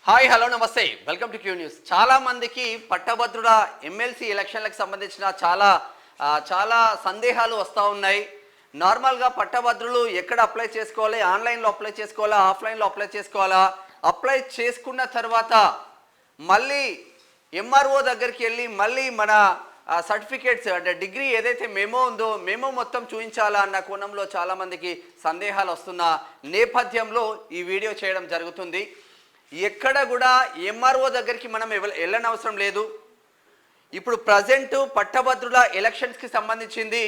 Hi hello నమస్తే welcome to Q news. చాలా మందికి పట్టభద్రుల ఎమ్మెల్సీ ఎలక్షన్లకు సంబంధించిన చాలా సందేహాలు వస్తూ ఉన్నాయి. నార్మల్గా పట్టభద్రులు ఎక్కడ అప్లై చేసుకోవాలి, ఆన్లైన్లో అప్లై చేసుకోవాలా, ఆఫ్లైన్లో అప్లై చేసుకోవాలా, అప్లై చేసుకున్న తర్వాత మళ్ళీ ఎంఆర్ఓ దగ్గరికి వెళ్ళి మళ్ళీ మన సర్టిఫికేట్స్ అంటే డిగ్రీ ఏదైతే మెమో ఉందో మెమో మొత్తం చూపించాలా అన్న కోణంలో చాలామందికి సందేహాలు వస్తున్న నేపథ్యంలో ఈ వీడియో చేయడం జరుగుతుంది. ఎక్కడ కూడా ఎంఆర్ఓ దగ్గరికి మనం వెళ్ళనవసరం లేదు. ఇప్పుడు ప్రజెంట్ పట్టభద్రుల ఎలక్షన్స్కి సంబంధించింది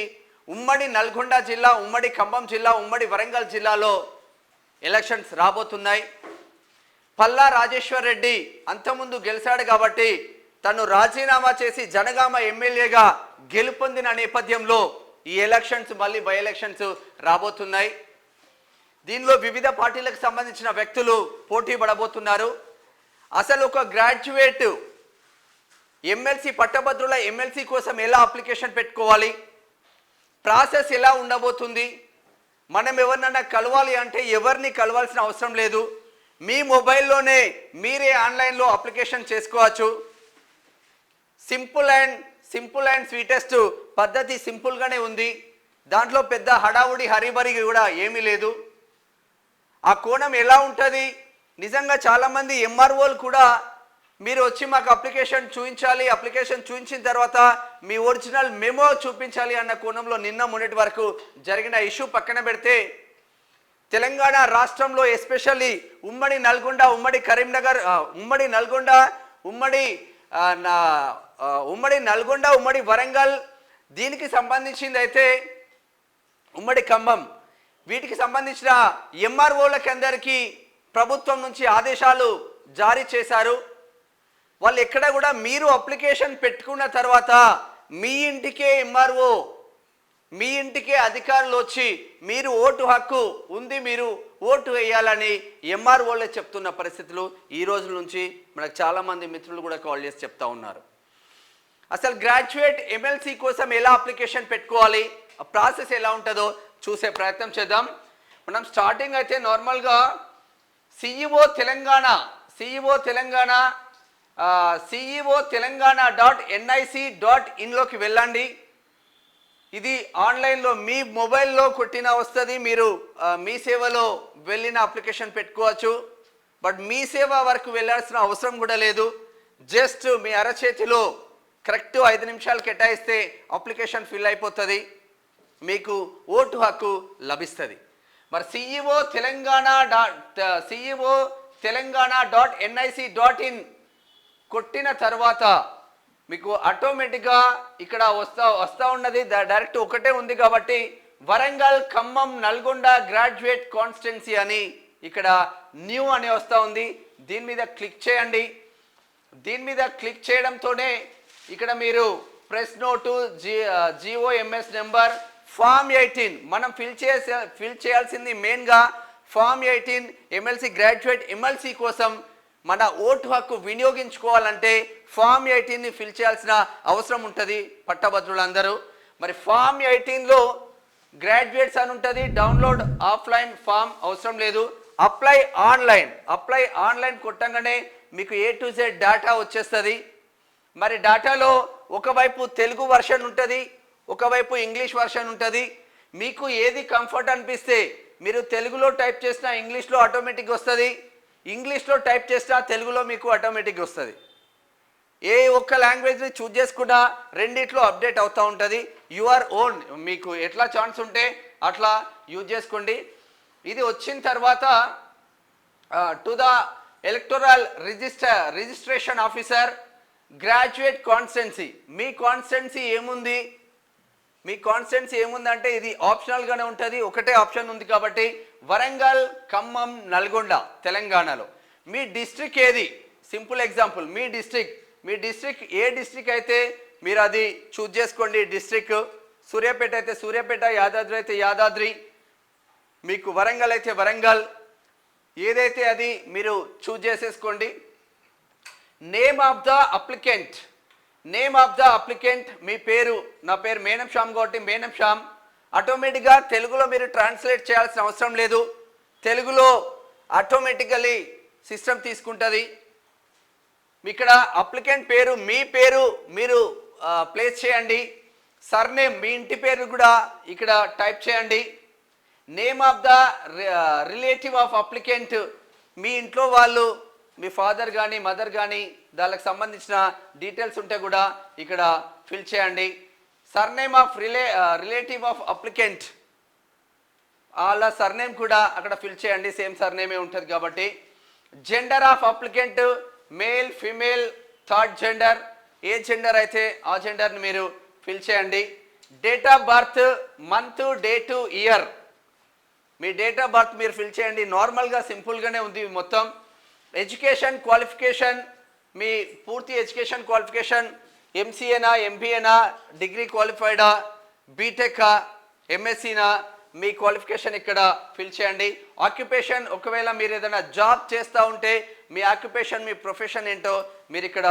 ఉమ్మడి నల్గొండ జిల్లా, ఉమ్మడి ఖమ్మం జిల్లా, ఉమ్మడి వరంగల్ జిల్లాలో ఎలక్షన్స్ రాబోతున్నాయి. పల్లా రాజేశ్వర్ రెడ్డి అంతకుముందు గెలిచాడు కాబట్టి తను రాజీనామా చేసి జనగామ ఎమ్మెల్యేగా గెలుపొందిన నేపథ్యంలో ఈ ఎలక్షన్స్ మళ్ళీ బై ఎలక్షన్స్ రాబోతున్నాయి. దీనిలో వివిధ పార్టీలకు సంబంధించిన వ్యక్తులు పోటీ పడబోతున్నారు. అసలు ఒక గ్రాడ్యుయేట్ ఎమ్మెల్సీ పట్టభద్రుల ఎమ్మెల్సీ కోసం ఎలా అప్లికేషన్ పెట్టుకోవాలి, ప్రాసెస్ ఎలా ఉండబోతుంది, మనం ఎవరినైనా కలవాలి అంటే ఎవరిని కలవాల్సిన అవసరం లేదు, మీ మొబైల్లోనే మీరే ఆన్లైన్లో అప్లికేషన్ చేసుకోవచ్చు. సింపుల్ అండ్ స్వీటెస్ట్ పద్ధతి సింపుల్గానే ఉంది. దాంట్లో పెద్ద హడావుడి హరిబరి కూడా ఏమీ లేదు. ఆ కోణం ఎలా ఉంటుంది, నిజంగా చాలామంది ఎంఆర్ఓలు కూడా మీరు వచ్చి మాకు అప్లికేషన్ చూపించాలి, అప్లికేషన్ చూపించిన తర్వాత మీ ఒరిజినల్ మెమో చూపించాలి అన్న కోణంలో నిన్న మొన్నటి వరకు జరిగిన ఇష్యూ పక్కన పెడితే తెలంగాణ రాష్ట్రంలో ఎస్పెషల్లీ ఉమ్మడి నల్గొండ, ఉమ్మడి కరీంనగర్, ఉమ్మడి నల్గొండ, ఉమ్మడి వరంగల్, దీనికి సంబంధించింది అయితే ఉమ్మడి ఖమ్మం, వీటికి సంబంధించిన ఎంఆర్ఓలకి అందరికీ ప్రభుత్వం నుంచి ఆదేశాలు జారీ చేశారు. వాళ్ళు ఎక్కడ కూడా మీరు అప్లికేషన్ పెట్టుకున్న తర్వాత మీ ఇంటికే ఎంఆర్ఓ, మీ ఇంటికే అధికారులు వచ్చి మీరు ఓటు హక్కు ఉంది, మీరు ఓటు వేయాలని ఎంఆర్ఓలే చెప్తున్న పరిస్థితులు ఈ రోజు నుంచి మనకు చాలామంది మిత్రులు కూడా కాల్ చేసి చెప్తా ఉన్నారు. అసలు గ్రాడ్యుయేట్ ఎమ్మెల్సీ కోసం ఎలా అప్లికేషన్ పెట్టుకోవాలి, ఆ ప్రాసెస్ ఎలా ఉంటుందో చూసే ప్రయత్నం చేద్దాం. మనం స్టార్టింగ్ అయితే నార్మల్గా సిఈఓ telenggana.nic.in వెళ్ళండి. ఇది ఆన్లైన్లో మీ మొబైల్లో కొట్టిన వస్తుంది. మీరు మీ సేవలో వెళ్ళిన అప్లికేషన్ పెట్టుకోవచ్చు. బట్ మీ సేవ వరకు వెళ్ళాల్సిన అవసరం కూడా లేదు. జస్ట్ మీ అరచేతిలో కరెక్ట్ 5 నిమిషాలు కేటాయిస్తే అప్లికేషన్ ఫిల్ అయిపోతుంది, మీకు ఓటు హక్కు లభిస్తుంది. మరి సిఈఓ telenggana.nic.in కొట్టిన తర్వాత మీకు ఆటోమేటిక్గా ఇక్కడ వస్తూ ఉన్నది. డైరెక్ట్ ఒకటే ఉంది కాబట్టి వరంగల్, ఖమ్మం, నల్గొండ గ్రాడ్యుయేట్ కాన్స్టిట్యున్సీ అని ఇక్కడ న్యూ అని వస్తూ ఉంది. దీని మీద క్లిక్ చేయండి. దీని మీద క్లిక్ చేయడంతోనే ఇక్కడ మీరు press note, GOMS number, form 18 మనం ఫిల్ చేయాల్సింది మెయిన్గా ఫామ్ 18 ఎమ్మెల్సీ, గ్రాడ్యుయేట్ ఎమ్మెల్సీ కోసం మన ఓటు హక్కు వినియోగించుకోవాలంటే ఫామ్ 18ని ఫిల్ చేయాల్సిన అవసరం ఉంటుంది పట్టభద్రులందరూ. మరి ఫామ్ 18లో గ్రాడ్యుయేట్స్ అని ఉంటుంది. డౌన్లోడ్ ఆఫ్లైన్ ఫామ్ అవసరం లేదు. అప్లై ఆన్లైన్ కొట్టంగానే మీకు A to Z డేటా వచ్చేస్తుంది. మరి డేటాలో ఒకవైపు తెలుగు వర్షన్ ఉంటుంది, ఒకవైపు ఇంగ్లీష్ వర్షన్ ఉంటుంది. మీకు ఏది కంఫర్ట్ అనిపిస్తే మీరు తెలుగులో టైప్ చేసినా ఇంగ్లీష్లో ఆటోమేటిక్గా వస్తుంది, ఇంగ్లీష్లో టైప్ చేసినా తెలుగులో మీకు ఆటోమేటిక్గా వస్తుంది. ఏ ఒక్క లాంగ్వేజ్ని చూజ్ చేసుకున్నా రెండిట్లో అప్డేట్ అవుతూ ఉంటుంది. యువర్ ఓన్, మీకు ఎట్లా ఛాన్స్ ఉంటే అట్లా యూజ్ చేసుకోండి. ఇది వచ్చిన తర్వాత to the electoral registration officer, graduate constituency. Me constituency ఏముందంటే ఇది ఆప్షనల్గానే ఉంటుంది. ఒకటే ఆప్షన్ ఉంది కాబట్టి వరంగల్, ఖమ్మం, నల్గొండ తెలంగాణలో. మీ డిస్ట్రిక్ట్ ఏది, సింపుల్ ఎగ్జాంపుల్ మీ డిస్ట్రిక్ట్ ఏ డిస్ట్రిక్ట్ అయితే మీరు అది చూజ్ చేసుకోండి. డిస్ట్రిక్ట్ సూర్యాపేట అయితే సూర్యాపేట, యాదాద్రి అయితే యాదాద్రి, మీకు వరంగల్ అయితే వరంగల్, ఏదైతే అది మీరు చూజ్ చేసేసుకోండి. నేమ్ ఆఫ్ ద అప్లికెంట్ మీ పేరు, నా పేరు మేనం శ్యామ్ కాబట్టి మేనం శ్యామ్. ఆటోమేటిక్గా తెలుగులో మీరు ట్రాన్స్లేట్ చేయాల్సిన అవసరం లేదు. తెలుగులో ఆటోమేటికలీ సిస్టమ్ తీసుకుంటుంది. ఇక్కడ అప్లికెంట్ పేరు మీ పేరు మీరు ప్లేస్ చేయండి. సర్నేమ్ మీ ఇంటి పేరు కూడా ఇక్కడ టైప్ చేయండి. Name of the relative of applicant మీ ఇంట్లో వాళ్ళు మీ ఫాదర్ కానీ మదర్ కానీ దానికి సంబంధించిన డీటెయిల్స్ ఉంటే కూడా ఇక్కడ ఫిల్ చేయండి. Surname of relative of applicant వాళ్ళ సర్నేమ్ కూడా అక్కడ ఫిల్ చేయండి, సేమ్ సర్నేమే ఉంటుంది కాబట్టి. Gender of applicant male female third gender, A gender అయితే ఆ జెండర్ని మీరు ఫిల్ చేయండి. Date of birth month date year me date of birth మీరు ఫిల్ చేయండి. నార్మల్గా సింపుల్గానే ఉంది మొత్తం. ఎడ్యుకేషన్ క్వాలిఫికేషన్ మీ పూర్తి ఎడ్యుకేషన్ క్వాలిఫికేషన్ ఎంసీఏనా ఎంబీఏనా డిగ్రీ క్వాలిఫైడా బీటెకా ఎంఎస్సీనా మీ క్వాలిఫికేషన్ ఇక్కడ ఫిల్ చేయండి. ఆక్యుపేషన్ ఒకవేళ మీరు ఏదైనా జాబ్ చేస్తూ ఉంటే మీ ఆక్యుపేషన్ మీ ప్రొఫెషన్ ఏంటో మీరు ఇక్కడ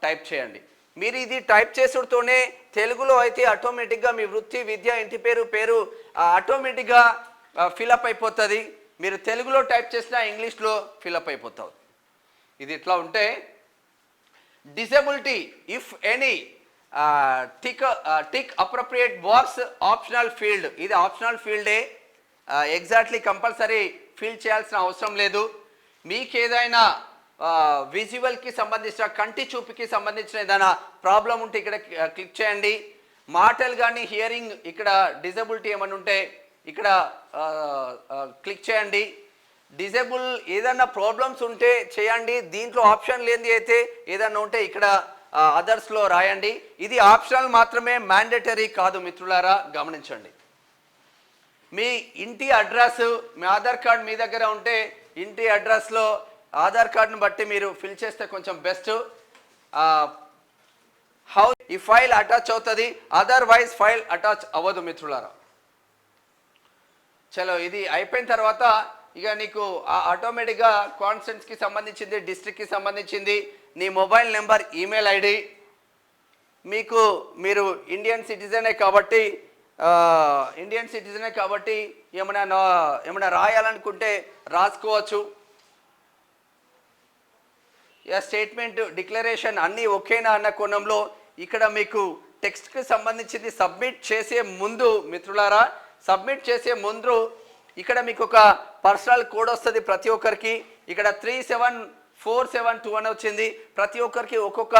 టైప్ చేయండి. మీరు ఇది టైప్ చేసుడుతోనే తెలుగులో అయితే ఆటోమేటిక్గా మీ వృత్తి విద్య ఇంటి పేరు ఆటోమేటిక్గా ఫిలప్ అయిపోతుంది. మీరు తెలుగులో టైప్ చేసినా ఇంగ్లీష్లో ఫిలప్ అయిపోతుంది. ఇది ఇట్లా ఉంటే disability if any tick appropriate box optional field, ఇది ఆప్షనల్ ఫీల్డే, ఎగ్జాక్ట్లీ కంపల్సరీ ఫిల్ చేయాల్సిన అవసరం లేదు. మీకు ఏదైనా విజువల్కి సంబంధించిన కంటి చూపుకి సంబంధించిన ఏదైనా ప్రాబ్లం ఉంటే ఇక్కడ క్లిక్ చేయండి. మాటలు కానీ హియరింగ్ ఇక్కడ డిజబిలిటీ ఏమైనా ఉంటే ఇక్కడ క్లిక్ చేయండి. డిజేబుల్ ఏదన్నా ప్రాబ్లమ్స్ ఉంటే చేయండి. దీంట్లో ఆప్షన్ లేనిది అయితే ఏదన్నా ఉంటే ఇక్కడ అదర్స్లో రాయండి. ఇది ఆప్షనల్ మాత్రమే, మ్యాండేటరీ కాదు మిత్రులారా, గమనించండి. మీ ఇంటి అడ్రస్ మీ ఆధార్ కార్డ్ మీ దగ్గర ఉంటే ఇంటి అడ్రస్లో ఆధార్ కార్డును బట్టి మీరు ఫిల్ చేస్తే కొంచెం బెస్ట్. హౌ ఈ ఫైల్ అటాచ్ అవుతుంది, అదర్వైజ్ ఫైల్ అటాచ్ అవ్వదు మిత్రులారా. చలో ఇది అయిపోయిన తర్వాత ఇక నీకు ఆటోమేటిక్గా కాన్స్టెంట్స్కి సంబంధించింది, డిస్ట్రిక్ట్కి సంబంధించింది, నీ మొబైల్ నెంబర్, ఈమెయిల్ ఐడి, మీరు ఇండియన్ సిటిజనే కాబట్టి ఏమైనా రాయాలనుకుంటే రాసుకోవచ్చు. స్టేట్మెంట్ డిక్లరేషన్ అన్నీ ఓకేనా అన్న కోణంలో ఇక్కడ మీకు టెక్స్ట్కి సంబంధించింది సబ్మిట్ చేసే ముందు మిత్రులారా, సబ్మిట్ చేసే ముందు ఇక్కడ మీకు ఒక పర్సనల్ కోడ్ వస్తుంది ప్రతి ఒక్కరికి. ఇక్కడ 37472 అని వచ్చింది. ప్రతి ఒక్కరికి ఒక్కొక్క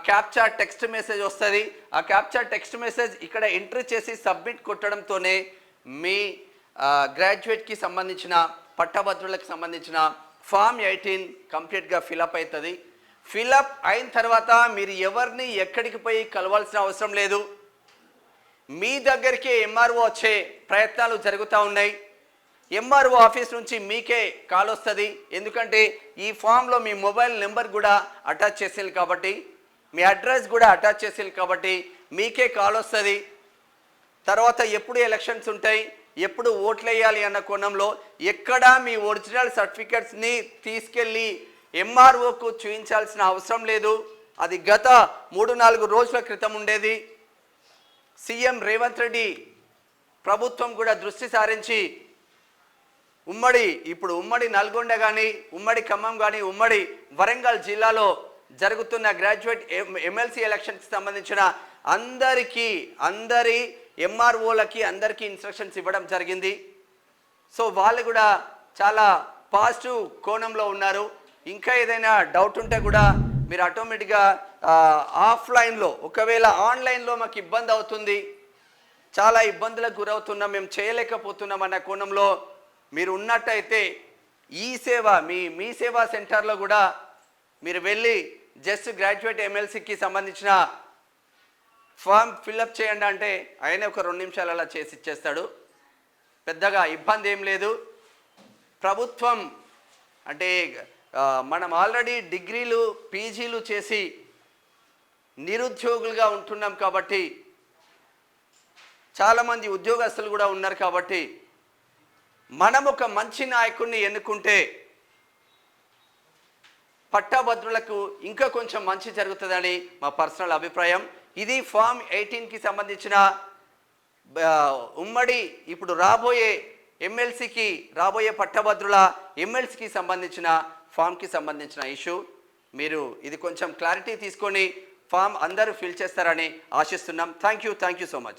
క్యాప్చా టెక్స్ట్ మెసేజ్ వస్తుంది. ఆ క్యాప్చా టెక్స్ట్ మెసేజ్ ఇక్కడ ఎంట్రీ చేసి సబ్మిట్ కొట్టడంతోనే మీ గ్రాడ్యుయేట్కి సంబంధించిన పట్టభద్రులకు సంబంధించిన ఫామ్ 18 కంప్లీట్గా ఫిలప్ అవుతుంది. ఫిలప్ అయిన తర్వాత మీరు ఎవరిని ఎక్కడికి పోయి కలవాల్సిన అవసరం లేదు. మీ దగ్గరికి ఎంఆర్ఓ వచ్చే ప్రయత్నాలు జరుగుతూ ఉన్నాయి. ఎంఆర్ఓ ఆఫీస్ నుంచి మీకే కాల్ వస్తుంది. ఎందుకంటే ఈ ఫామ్లో మీ మొబైల్ నెంబర్ కూడా అటాచ్ చేసేది కాబట్టి, మీ అడ్రస్ కూడా అటాచ్ చేసేది కాబట్టి మీకే కాల్ వస్తుంది. తర్వాత ఎప్పుడు ఎలక్షన్స్ ఉంటాయి, ఎప్పుడు ఓట్లు వేయాలి అన్న కోణంలో ఎక్కడ మీ ఒరిజినల్ సర్టిఫికెట్స్ని తీసుకెళ్ళి ఎంఆర్ఓకు చూపించాల్సిన అవసరం లేదు. అది గత 3-4 రోజుల క్రితం ఉండేది. సీఎం రేవంత్ రెడ్డి ప్రభుత్వం కూడా దృష్టి సారించి ఉమ్మడి నల్గొండ కానీ, ఉమ్మడి ఖమ్మం కానీ, ఉమ్మడి వరంగల్ జిల్లాలో జరుగుతున్న గ్రాడ్యుయేట్ ఎమ్మెల్సీ ఎలక్షన్కి సంబంధించిన అందరి ఎంఆర్ఓలకి అందరికీ ఇన్స్ట్రక్షన్స్ ఇవ్వడం జరిగింది. సో వాళ్ళు కూడా చాలా పాజిటివ్ కోణంలో ఉన్నారు. ఇంకా ఏదైనా డౌట్ ఉంటే కూడా మీరు ఆటోమేటిక్గా ఆఫ్లైన్లో, ఒకవేళ ఆన్లైన్లో మాకు ఇబ్బంది అవుతుంది, చాలా ఇబ్బందులకు గురవుతున్నాం, మేము చేయలేకపోతున్నాం అన్న కోణంలో మీరు ఉన్నట్టయితే మీ సేవా సెంటర్లో కూడా మీరు వెళ్ళి జస్ట్ గ్రాడ్యుయేట్ ఎమ్మెల్సీకి సంబంధించిన ఫామ్ ఫిల్అప్ చేయండి అంటే ఆయన ఒక 2 నిమిషాలు అలా చేసి ఇచ్చేస్తాడు. పెద్దగా ఇబ్బంది ఏం లేదు. ప్రభుత్వం అంటే మనం ఆల్రెడీ డిగ్రీలు పీజీలు చేసి నిరుద్యోగులుగా ఉంటున్నాం కాబట్టి, చాలామంది ఉద్యోగస్తులు కూడా ఉన్నారు కాబట్టి మనం ఒక మంచి నాయకుడిని ఎన్నుకుంటే పట్టభద్రులకు ఇంకా కొంచెం మంచి జరుగుతుందని మా పర్సనల్ అభిప్రాయం. ఇది ఫామ్ 18కి సంబంధించిన ఇప్పుడు రాబోయే ఎమ్మెల్సీకి, రాబోయే పట్టభద్రుల ఎమ్మెల్సీకి సంబంధించిన ఫామ్కి సంబంధించిన ఇష్యూ. మీరు ఇది కొంచెం క్లారిటీ తీసుకొని ఫామ్ అందరూ ఫిల్ చేస్తారని ఆశిస్తున్నాం. Thank you so much.